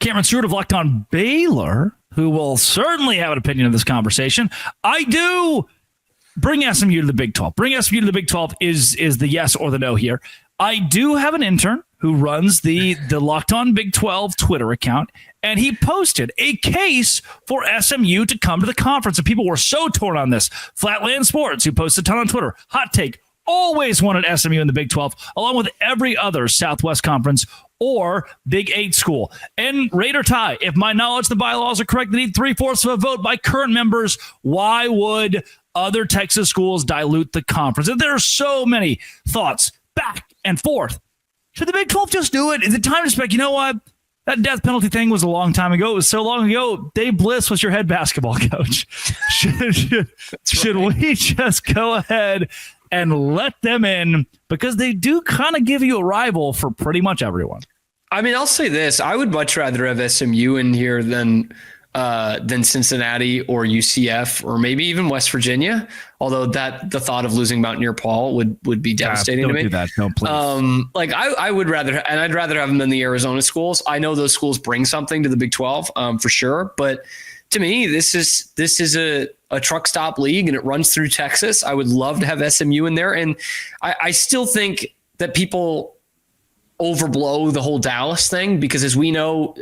Cameron Stewart of Locked On Baylor, who will certainly have an opinion of this conversation. I do bring SMU to the Big 12. Bring SMU to the Big 12 is the yes or the no here. I do have an intern who runs the Locked On Big 12 Twitter account, and he posted a case for SMU to come to the conference. And people were so torn on this. Flatland Sports, who posted a ton on Twitter, hot take, always wanted SMU in the Big 12, along with every other Southwest Conference or Big 8 school. And Raider Tie, if my knowledge of the bylaws are correct, they need 3/4 of a vote by current members. Why would other Texas schools dilute the conference? And there are so many thoughts back and forth. Should the Big 12 just do it? Is it time to spec? You know what? That death penalty thing was a long time ago. It was so long ago. Dave Bliss was your head basketball coach. Should we just go ahead and let them in? Because they do kind of give you a rival for pretty much everyone. I mean, I'll say this. I would much rather have SMU in here than Cincinnati or UCF or maybe even West Virginia. Although the thought of losing Mountaineer Paul would be devastating to me. Don't do that. No, please. I would rather, and I'd rather have them than the Arizona schools. I know those schools bring something to the Big 12 for sure. But to me, this is a truck stop league and it runs through Texas. I would love to have SMU in there. And I still think that people overblow the whole Dallas thing because, as we know,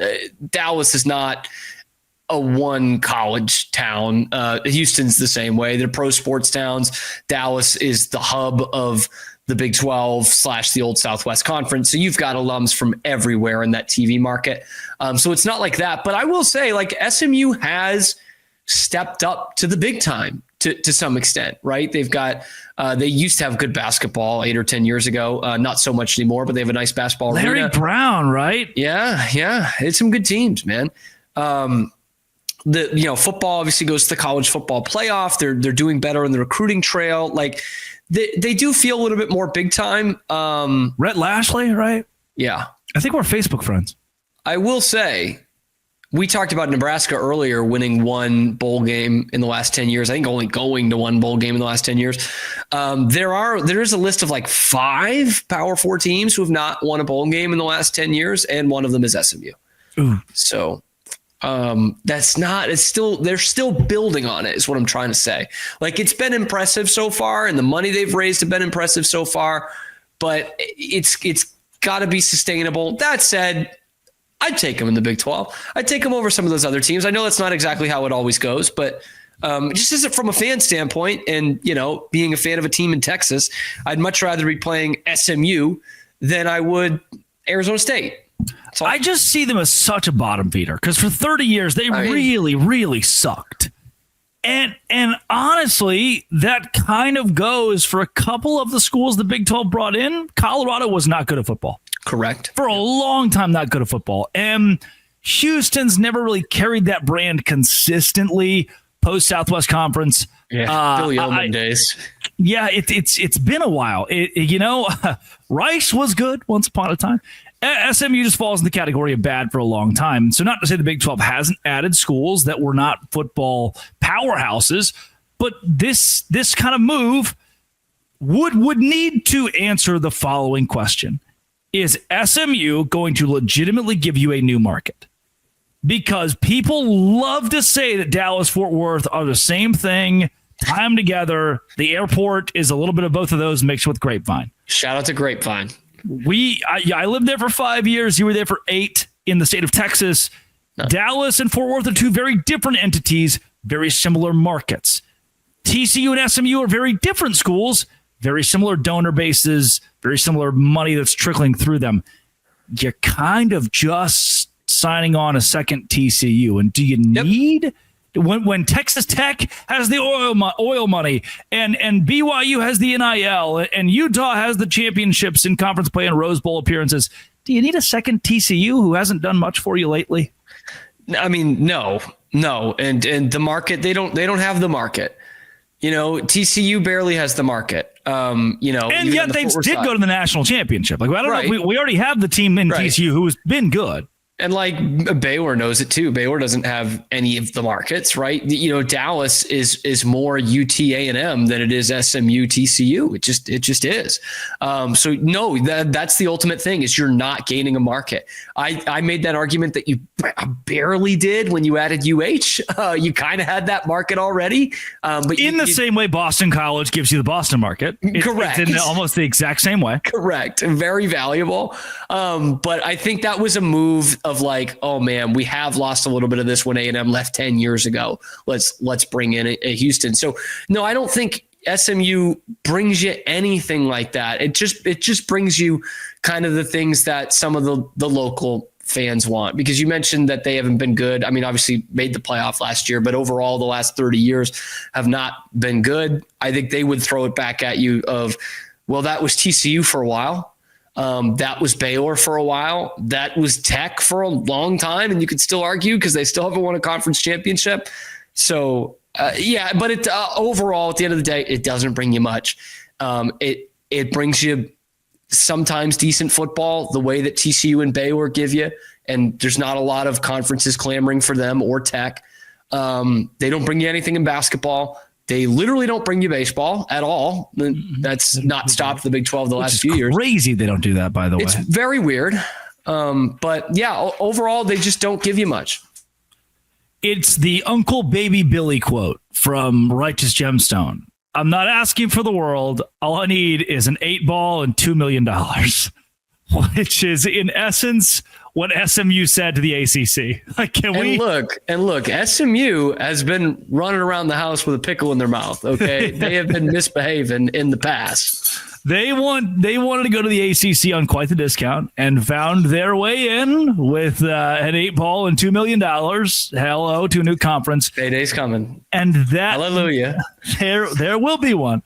Dallas is not a one college town. Houston's the same way. They're pro sports towns. Dallas is the hub of the Big 12 / the old Southwest Conference. So you've got alums from everywhere in that TV market. So it's not like that. But I will say, like, SMU has stepped up to the big time to some extent, right? They've got, they used to have good basketball 8 or 10 years ago. Not so much anymore, but they have a nice basketball Larry arena. Brown, right? Yeah. It's some good teams, man. Football obviously goes to the college football playoff. They're doing better in the recruiting trail. Like they do feel a little bit more big time. Rhett Lashley, right? Yeah. I think we're Facebook friends. I will say, we talked about Nebraska earlier winning one bowl game in the last 10 years. I think only going to one bowl game in the last 10 years. There is a list of like 5 Power 4 teams who have not won a bowl game in the last 10 years. And one of them is SMU. Ooh. So they're still building on it is what I'm trying to say. Like, it's been impressive so far and the money they've raised have been impressive so far, but it's got to be sustainable. That said, I'd take them in the Big 12. I'd take them over some of those other teams. I know that's not exactly how it always goes, but just as from a fan standpoint and, being a fan of a team in Texas, I'd much rather be playing SMU than I would Arizona State. So I just see them as such a bottom feeder because for 30 years, they really sucked. And honestly, that kind of goes for a couple of the schools the Big 12 brought in. Colorado was not good at football. Correct. For a long time, not good at football. And Houston's never really carried that brand consistently post Southwest Conference. Yeah, Bill Yeoman days. Yeah, it's been a while. Rice was good once upon a time. SMU just falls in the category of bad for a long time. So not to say the Big 12 hasn't added schools that were not football powerhouses, but this kind of move would need to answer the following question. Is SMU going to legitimately give you a new market? Because people love to say that Dallas-Fort Worth are the same thing, tie them together. The airport is a little bit of both of those mixed with Grapevine. Shout out to Grapevine. I lived there for 5 years. You were there for 8 in the state of Texas. No. Dallas and Fort Worth are two very different entities, very similar markets. TCU and SMU are very different schools, very similar donor bases, very similar money that's trickling through them. You're kind of just signing on a second TCU. And do you need... When Texas Tech has the oil money and BYU has the NIL and Utah has the championships in conference play and Rose Bowl appearances, do you need a second TCU who hasn't done much for you lately? I mean, no. And the market, they don't have the market. TCU barely has the market. And yet they did go to the national championship. Like, I don't know if we already have the team in TCU who's been good. And like Baylor knows it too. Baylor doesn't have any of the markets, right? Dallas is more UT A&M than it is SMU TCU. It just is. So no, that's the ultimate thing is you're not gaining a market. I made that argument that you barely did when you added UH. You kind of had that market already. But in the same way Boston College gives you the Boston market. Correct. It's in almost the exact same way. Correct. Very valuable. But I think that was a move of like, oh man, we have lost a little bit of this when A&M left 10 years ago. Let's bring in a Houston. So no, I don't think SMU brings you anything like that. It just brings you kind of the things that some of the local fans want, because you mentioned that they haven't been good. I mean, obviously made the playoff last year, but overall the last 30 years have not been good. I think they would throw it back at you of, well, that was TCU for a while. That was Baylor for a while. That was Tech for a long time. And you could still argue because they still haven't won a conference championship. So yeah, but it overall, at the end of the day, it doesn't bring you much. It brings you sometimes decent football, the way that TCU and Baylor give you. And there's not a lot of conferences clamoring for them or Tech. They don't bring you anything in basketball. They literally don't bring you baseball at all. That's not stopped the Big 12 the last few years. Crazy they don't do that, by the way. It's very weird. But yeah, overall, they just don't give you much. It's the Uncle Baby Billy quote from Righteous Gemstone. I'm not asking for the world. All I need is an 8-ball and $2 million, which is in essence what SMU said to the ACC. Like, look, SMU has been running around the house with a pickle in their mouth. Okay. They have been misbehaving in the past. They wanted to go to the ACC on quite the discount and found their way in with an 8-ball and $2 million. Hello to a new conference. Payday's coming. And that, hallelujah. There will be one.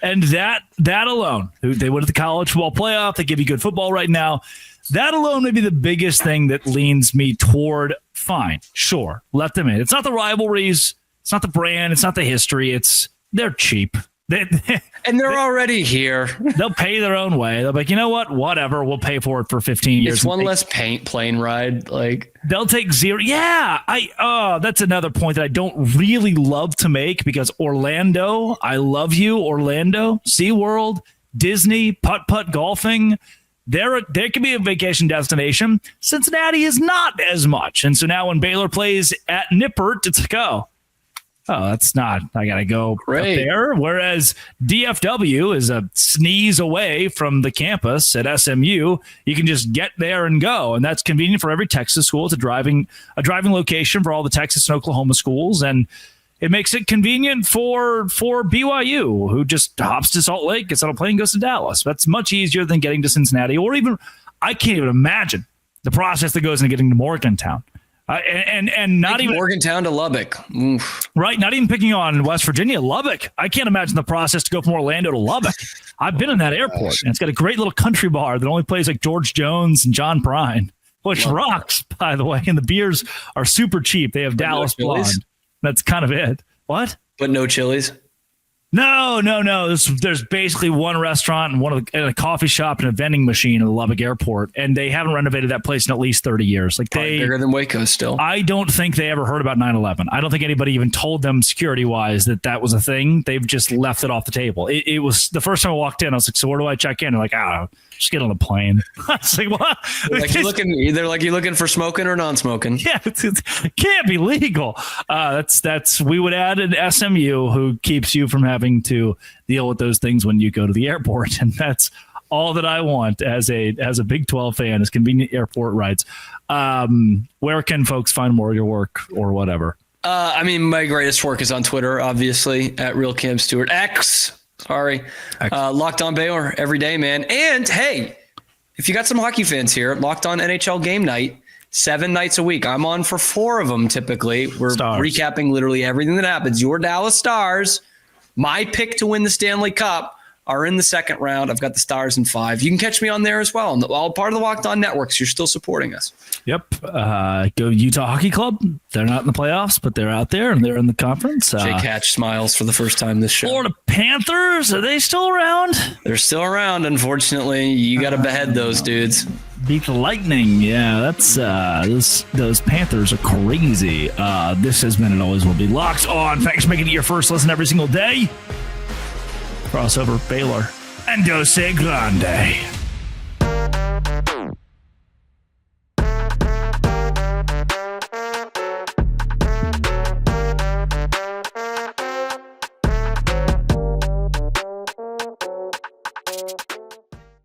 And that alone, they went to the college football playoff. They give you good football right now. That alone may be the biggest thing that leans me toward fine. Sure. Let them in. It's not the rivalries. It's not the brand. It's not the history. They're cheap. And they're already here. They'll pay their own way. They'll be like, you know what? Whatever. We'll pay for it for 15 years. It's one less plane ride. Like they'll take zero. Yeah. That's another point that I don't really love to make, because Orlando, I love you, Orlando, SeaWorld, Disney, putt-putt golfing. There can be a vacation destination. Cincinnati is not as much. And so now when Baylor plays at Nippert, it's like, oh, that's not, I got to go up there. Whereas DFW is a sneeze away from the campus at SMU. You can just get there and go. And that's convenient for every Texas school. It's a driving location for all the Texas and Oklahoma schools. And it makes it convenient for BYU, who just hops to Salt Lake, gets on a plane, goes to Dallas. That's much easier than getting to Cincinnati, or even, I can't even imagine the process that goes into getting to Morgantown. And not even Morgantown to Lubbock. Oof. Right. Not even picking on West Virginia, Lubbock. I can't imagine the process to go from Orlando to Lubbock. I've been in that airport, and it's got a great little country bar that only plays like George Jones and John Prine, which rocks, by the way. And the beers are super cheap. They have Dallas Blonde. That's kind of it. What? But no Chili's? No. There's basically one restaurant and a coffee shop and a vending machine in the Lubbock airport, and they haven't renovated that place in at least 30 years. Like bigger than Waco still. I don't think they ever heard about 9/11. I don't think anybody even told them security-wise that was a thing. They've just left it off the table. It was the first time I walked in, I was like, so where do I check in? They're like, I don't know. Just get on a plane. I was like, what? You looking for smoking or non-smoking? Yeah, it can't be legal. We would add an SMU who keeps you from having to deal with those things when you go to the airport, and that's all that I want as a Big 12 fan is convenient airport rides. Where can folks find more of your work or whatever? My greatest work is on Twitter, obviously, at Real Cam Stewart. Locked On Baylor every day, man. And hey, if you got some hockey fans here, Locked On NHL Game Night, 7 nights a week. I'm on for 4 of them typically. We're recapping literally everything that happens. Your Dallas Stars, my pick to win the Stanley Cup, are in the second round. I've got the Stars in 5. You can catch me on there as well. And all part of the Locked On Networks. You're still supporting us. Yep. Go Utah Hockey Club. They're not in the playoffs, but they're out there and they're in the conference. Jake Hatch smiles for the first time this show. Florida Panthers, are they still around? They're still around, unfortunately. You got to behead those dudes. Beat the Lightning. Yeah, that's those Panthers are crazy. This has been and always will be Locked On. Thanks for making it your first listen every single day. Crossover Baylor and Dose Grande.